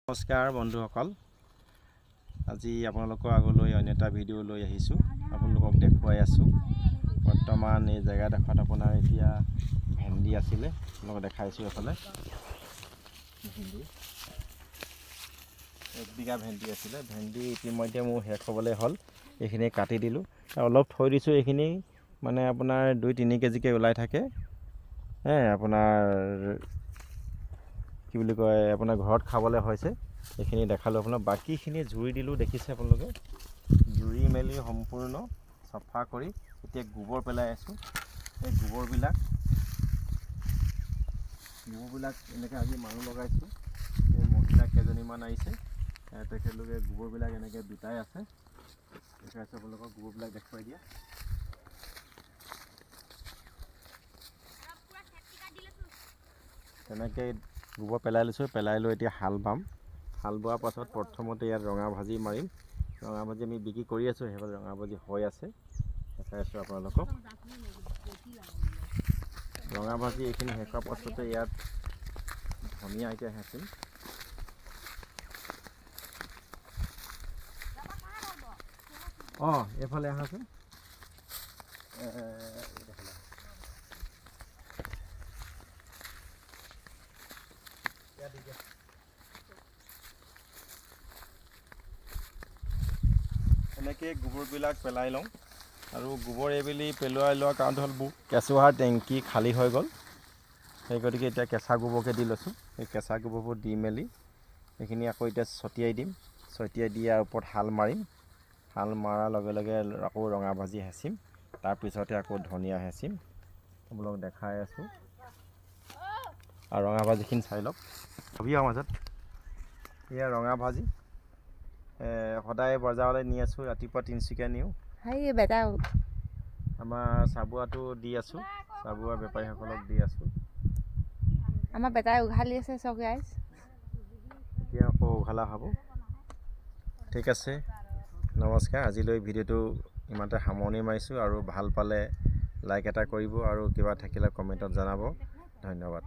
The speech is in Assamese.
নমস্কাৰ বন্ধুসকল, আজি আপোনালোকৰ আগলৈ অন্য এটা ভিডিঅ' লৈ আহিছোঁ। আপোনালোকক দেখুৱাই আছোঁ। বৰ্তমান এই জেগাডোখৰত আপোনাৰ এতিয়া ভেন্দি আছিলে, আপোনালোকক দেখাইছোঁ। এফালে ভেন্দি 1 বিঘা ভেন্দি আছিলে। ভেন্দি ইতিমধ্যে মোৰ শেষ হ'বলৈ হ'ল। এইখিনি কাটি দিলোঁ, অলপ থৈ দিছোঁ। এইখিনি মানে আপোনাৰ 2-3 কেজিকৈ ওলাই থাকে। আপোনাৰ কি বুলি কয়, আপোনাৰ ঘৰত খাবলৈ হৈছে। এইখিনি দেখালোঁ আপোনাক। বাকীখিনি জুই দিলোঁ, দেখিছে আপোনালোকে। জুই মেলি সম্পূৰ্ণ চাফা কৰি এতিয়া গোবৰ পেলাই আছোঁ। এই গোবৰবিলাক এনেকৈ আজি মানুহ লগাইছোঁ। এই মহিলা কেইজনীমান আহিছে, তেখেতলোকে গোবৰবিলাক এনেকৈ বিটাই আছে। দেখাইছোঁ আপোনালোকক, গোবৰবিলাক দেখুৱাই দিয়া। তেনেকৈ গোবৰ পেলাই লৈছোঁ। পেলাই লৈ এতিয়া হাল বাম। হাল বোৱাৰ পাছত প্ৰথমতে ইয়াত ৰঙা ভাজি মাৰিম। ৰঙা ভাজি আমি বিক্ৰী কৰি আছোঁ। সেইফালে ৰঙা ভাজি হৈ আছে, দেখাই আছোঁ আপোনালোকক। ৰঙা ভাজি এইখিনি শেষ হোৱাৰ পাছতে ইয়াত ধনিয়া এতিয়া হেঁচিম। এইফালে আহাচোন। এনেকৈ গোবৰবিলাক পেলাই লওঁ। আৰু গোবৰ এইবেলি পেলোৱাই লোৱাৰ কাৰণটো হ'ল কেঁচুসাৰ টেংকি খালী হৈ গ'ল। সেই গতিকে এতিয়া কেঁচা গোবৰকে দি লৈছোঁ। সেই কেঁচা গোবৰবোৰ দি মেলি সেইখিনি আকৌ এতিয়া ছটিয়াই দিম। ছটিয়াই দি ইয়াৰ ওপৰত হাল মাৰিম। হাল মৰাৰ লগে লগে আকৌ ৰঙা ভাজি হেঁচিম। তাৰপিছতে আকৌ ধনিয়া হেঁচিম। আপোনালোকক দেখাই আছোঁ। আৰু ৰঙা ভাজিখিনি চাই লওক। ভাবি মাজত এয়া ৰঙা ভাজি সদায় বজাৰলৈ নি আছোঁ। ৰাতিপুৱা তিনিচুকীয়া নিওঁ। আমাৰ চাবুৱাটো দি আছোঁ। চাবুৱা বেপাৰীসকলক দি আছোঁ। আমাৰ বেটাই উঘালি আছে চব গাইজ। এতিয়া আকৌ উঘালা হ'ব। ঠিক আছে, নমস্কাৰ। আজিলৈ ভিডিঅ'টো ইমানতে সামৰণি মাৰিছোঁ। আৰু ভাল পালে লাইক এটা কৰিব, আৰু কিবা থাকিলে কমেণ্টত জনাব। ধন্যবাদ।